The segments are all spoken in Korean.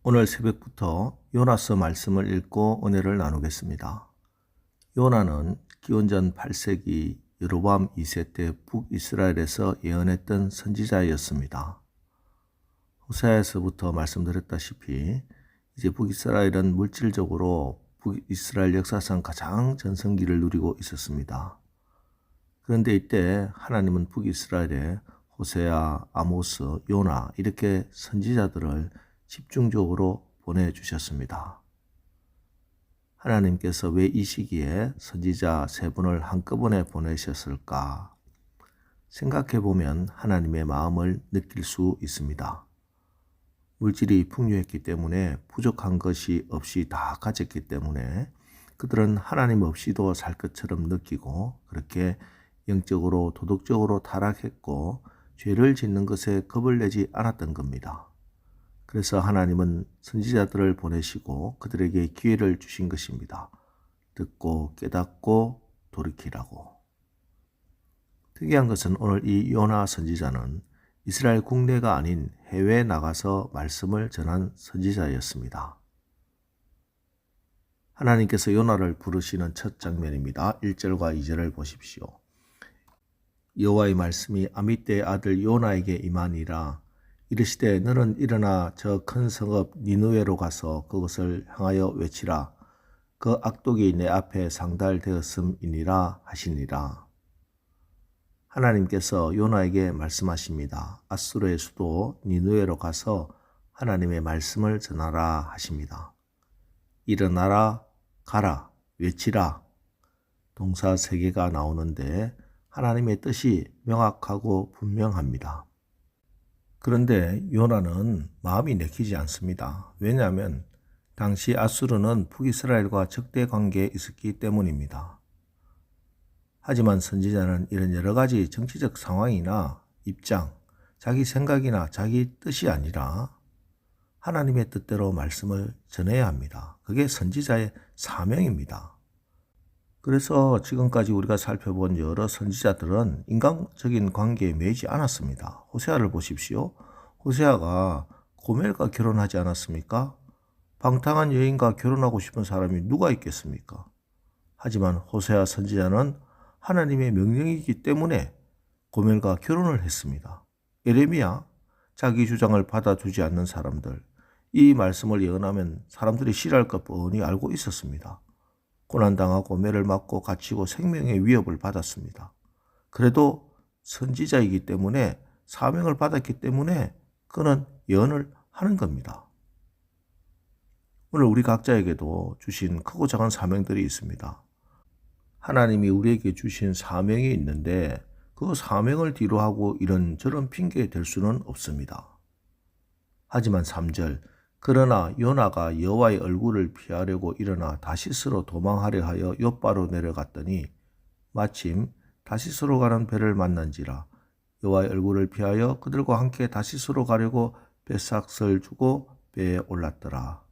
오늘 새벽부터 요나서 말씀을 읽고 은혜를 나누겠습니다. 요나는 기원전 8세기 여로보암 2세 때 북이스라엘에서 예언했던 선지자였습니다. 호세아에서부터 말씀드렸다시피 이제 북이스라엘은 물질적으로 북이스라엘 역사상 가장 전성기를 누리고 있었습니다. 그런데 이때 하나님은 북이스라엘에 호세아, 아모스, 요나 이렇게 선지자들을 집중적으로 보내주셨습니다. 하나님께서 왜 이 시기에 선지자 세 분을 한꺼번에 보내셨을까? 생각해보면 하나님의 마음을 느낄 수 있습니다. 물질이 풍요했기 때문에 부족한 것이 없이 다 가졌기 때문에 그들은 하나님 없이도 살 것처럼 느끼고 그렇게 영적으로 도덕적으로 타락했고 죄를 짓는 것에 겁을 내지 않았던 겁니다. 그래서 하나님은 선지자들을 보내시고 그들에게 기회를 주신 것입니다. 듣고 깨닫고 돌이키라고. 특이한 것은 오늘 이 요나 선지자는 이스라엘 국내가 아닌 해외에 나가서 말씀을 전한 선지자였습니다. 하나님께서 요나를 부르시는 첫 장면입니다. 1절과 2절을 보십시오. 여호와의 말씀이 아미떼의 아들 요나에게 임하니라. 이르시되 너는 일어나 저 큰 성읍 니느웨로 가서 그것을 향하여 외치라. 그 악독이 내 앞에 상달되었음이니라 하시니라. 하나님께서 요나에게 말씀하십니다. 아수르의 수도 니느웨로 가서 하나님의 말씀을 전하라 하십니다. 일어나라, 가라, 외치라. 동사 3개가 나오는데 하나님의 뜻이 명확하고 분명합니다. 그런데 요나는 마음이 내키지 않습니다. 왜냐하면 당시 아수르는 북이스라엘과 적대 관계에 있었기 때문입니다. 하지만 선지자는 이런 여러 가지 정치적 상황이나 입장, 자기 생각이나 자기 뜻이 아니라 하나님의 뜻대로 말씀을 전해야 합니다. 그게 선지자의 사명입니다. 그래서 지금까지 우리가 살펴본 여러 선지자들은 인간적인 관계에 매이지 않았습니다. 호세아를 보십시오. 호세아가 고멜과 결혼하지 않았습니까? 방탕한 여인과 결혼하고 싶은 사람이 누가 있겠습니까? 하지만 호세아 선지자는 하나님의 명령이기 때문에 고멜과 결혼을 했습니다. 예레미야, 자기 주장을 받아주지 않는 사람들, 이 말씀을 예언하면 사람들이 싫어할 것 뻔히 알고 있었습니다. 고난당하고 매를 맞고 갇히고 생명의 위협을 받았습니다. 그래도 선지자이기 때문에 사명을 받았기 때문에 그는 예언을 하는 겁니다. 오늘 우리 각자에게도 주신 크고 작은 사명들이 있습니다. 하나님이 우리에게 주신 사명이 있는데 그 사명을 뒤로하고 이런저런 핑계 댈 수는 없습니다. 하지만 3절 그러나 요나가 여호와의 얼굴을 피하려고 일어나 다시스로 도망하려 하여 욥바로 내려갔더니 마침 다시스로 가는 배를 만난지라. 여호와의 얼굴을 피하여 그들과 함께 다시스로 가려고 배삭을 주고 배에 올랐더라.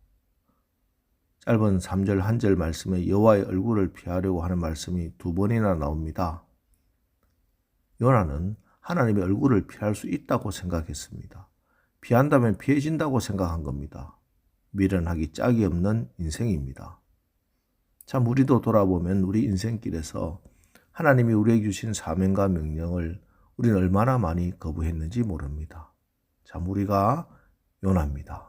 짧은 3절 1절 말씀에 여호와의 얼굴을 피하려고 하는 말씀이 2번이나 나옵니다. 요나는 하나님의 얼굴을 피할 수 있다고 생각했습니다. 피한다면 피해진다고 생각한 겁니다. 미련하기 짝이 없는 인생입니다. 참 우리도 돌아보면 우리 인생길에서 하나님이 우리에게 주신 사명과 명령을 우리는 얼마나 많이 거부했는지 모릅니다. 참 우리가 요나입니다.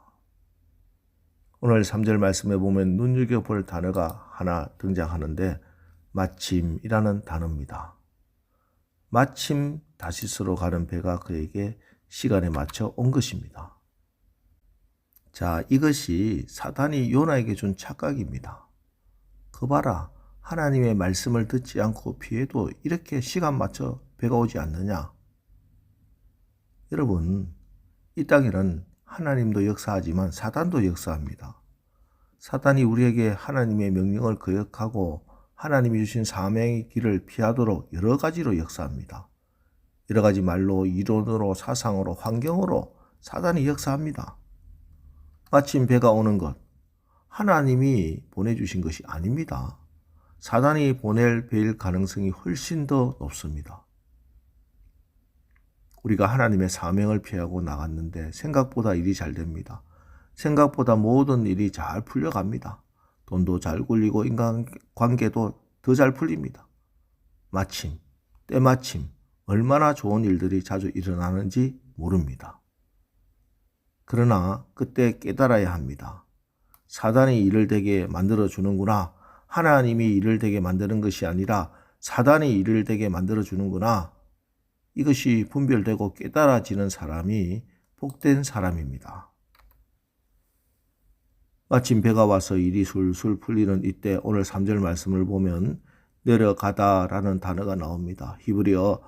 오늘 3절 말씀에 보면 눈여겨볼 단어가 하나 등장하는데 마침이라는 단어입니다. 마침 다시스로 가는 배가 그에게 시간에 맞춰 온 것입니다. 자, 이것이 사단이 요나에게 준 착각입니다. 그 봐라, 하나님의 말씀을 듣지 않고 피해도 이렇게 시간 맞춰 배가 오지 않느냐? 여러분, 이 땅에는 하나님도 역사하지만 사단도 역사합니다. 사단이 우리에게 하나님의 명령을 거역하고 하나님이 주신 사명의 길을 피하도록 여러 가지로 역사합니다. 여러 가지 말로, 이론으로, 사상으로, 환경으로 사단이 역사합니다. 마침 배가 오는 것, 하나님이 보내주신 것이 아닙니다. 사단이 보낼 배일 가능성이 훨씬 더 높습니다. 우리가 하나님의 사명을 피하고 나갔는데 생각보다 일이 잘 됩니다. 생각보다 모든 일이 잘 풀려갑니다. 돈도 잘 굴리고 인간관계도 더 잘 풀립니다. 마침, 때마침 얼마나 좋은 일들이 자주 일어나는지 모릅니다. 그러나 그때 깨달아야 합니다. 사단이 일을 되게 만들어주는구나. 하나님이 일을 되게 만드는 것이 아니라 사단이 일을 되게 만들어주는구나. 이것이 분별되고 깨달아지는 사람이 복된 사람입니다. 마침 배가 와서 일이 술술 풀리는 이때 오늘 3절 말씀을 보면 내려가다라는 단어가 나옵니다. 히브리어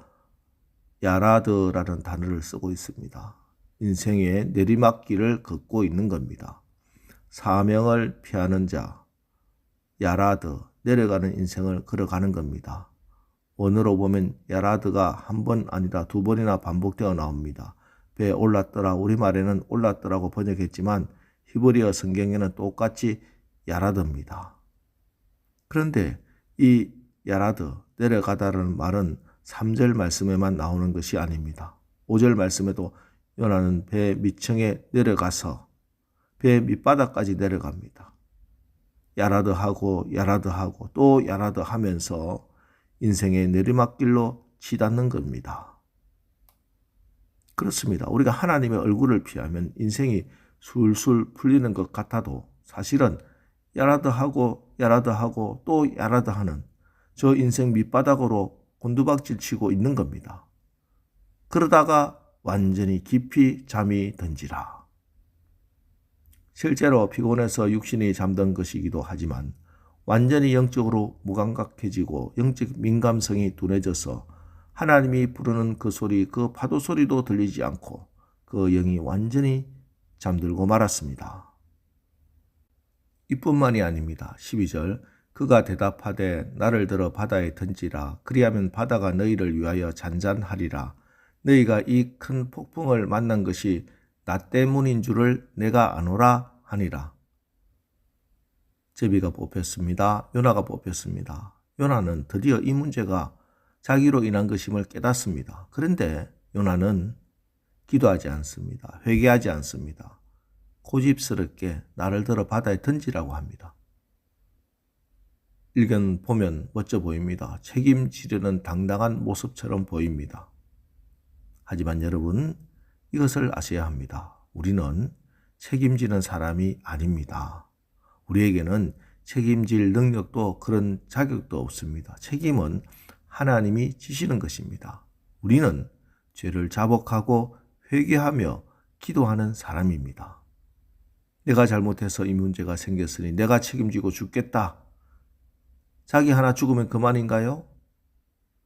야라드라는 단어를 쓰고 있습니다. 인생의 내리막길을 걷고 있는 겁니다. 사명을 피하는 자, 야라드, 내려가는 인생을 걸어가는 겁니다. 원어로 보면 야라드가 한 번 아니라 2번이나 반복되어 나옵니다. 배에 올랐더라, 우리말에는 올랐더라고 번역했지만 히브리어 성경에는 똑같이 야라드입니다. 그런데 이 야라드, 내려가다라는 말은 3절 말씀에만 나오는 것이 아닙니다. 5절 말씀에도 요나는 배 밑층에 내려가서 배 밑바닥까지 내려갑니다. 야라드하고 야라드하고 또 야라드 하면서 인생의 내리막길로 치닫는 겁니다. 그렇습니다. 우리가 하나님의 얼굴을 피하면 인생이 술술 풀리는 것 같아도 사실은 야라드하고 야라드하고 또 야라드하는 저 인생 밑바닥으로 곤두박질 치고 있는 겁니다. 그러다가 완전히 깊이 잠이 든지라. 실제로 피곤해서 육신이 잠든 것이기도 하지만 완전히 영적으로 무감각해지고 영적 민감성이 둔해져서 하나님이 부르는 그 소리, 그 파도 소리도 들리지 않고 그 영이 완전히 잠들고 말았습니다. 이뿐만이 아닙니다. 12절 그가 대답하되 나를 들어 바다에 던지라. 그리하면 바다가 너희를 위하여 잔잔하리라. 너희가 이 큰 폭풍을 만난 것이 나 때문인 줄을 내가 아노라 하니라. 제비가 뽑혔습니다. 요나가 뽑혔습니다. 요나는 드디어 이 문제가 자기로 인한 것임을 깨닫습니다. 그런데 요나는 기도하지 않습니다. 회개하지 않습니다. 고집스럽게 나를 들어 바다에 던지라고 합니다. 일견 보면 멋져 보입니다. 책임지려는 당당한 모습처럼 보입니다. 하지만 여러분, 이것을 아셔야 합니다. 우리는 책임지는 사람이 아닙니다. 우리에게는 책임질 능력도 그런 자격도 없습니다. 책임은 하나님이 지시는 것입니다. 우리는 죄를 자복하고 회개하며 기도하는 사람입니다. 내가 잘못해서 이 문제가 생겼으니 내가 책임지고 죽겠다. 자기 하나 죽으면 그만인가요?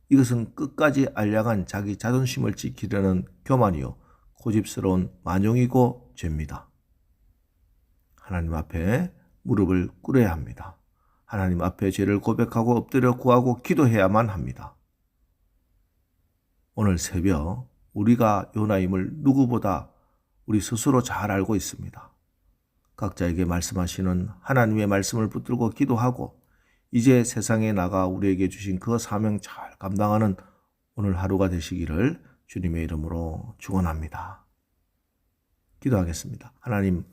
이것은 끝까지 알량한 자기 자존심을 지키려는 교만이요 고집스러운 만용이고 죄입니다. 하나님 앞에 무릎을 꿇어야 합니다. 하나님 앞에 죄를 고백하고 엎드려 구하고 기도해야만 합니다. 오늘 새벽 우리가 요나임을 누구보다 우리 스스로 잘 알고 있습니다. 각자에게 말씀하시는 하나님의 말씀을 붙들고 기도하고 이제 세상에 나가 우리에게 주신 그 사명 잘 감당하는 오늘 하루가 되시기를 주님의 이름으로 축원합니다. 기도하겠습니다. 하나님,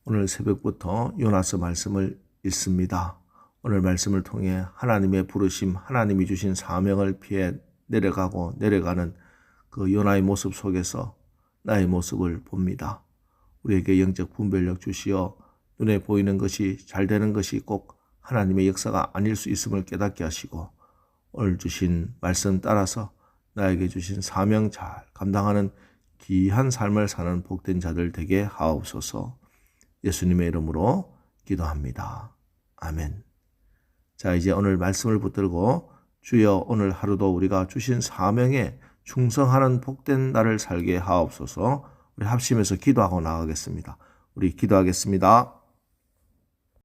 오늘 새벽부터 요나서 말씀을 읽습니다. 오늘 말씀을 통해 하나님의 부르심, 하나님이 주신 사명을 피해 내려가고 내려가는 그 요나의 모습 속에서 나의 모습을 봅니다. 우리에게 영적 분별력 주시어 눈에 보이는 것이 잘 되는 것이 꼭 하나님의 역사가 아닐 수 있음을 깨닫게 하시고 오늘 주신 말씀 따라서 나에게 주신 사명 잘 감당하는 귀한 삶을 사는 복된 자들 되게 하옵소서. 예수님의 이름으로 기도합니다. 아멘. 자, 이제 오늘 말씀을 붙들고 주여 오늘 하루도 우리가 주신 사명에 충성하는 복된 날을 살게 하옵소서. 우리 합심해서 기도하고 나가겠습니다. 우리 기도하겠습니다.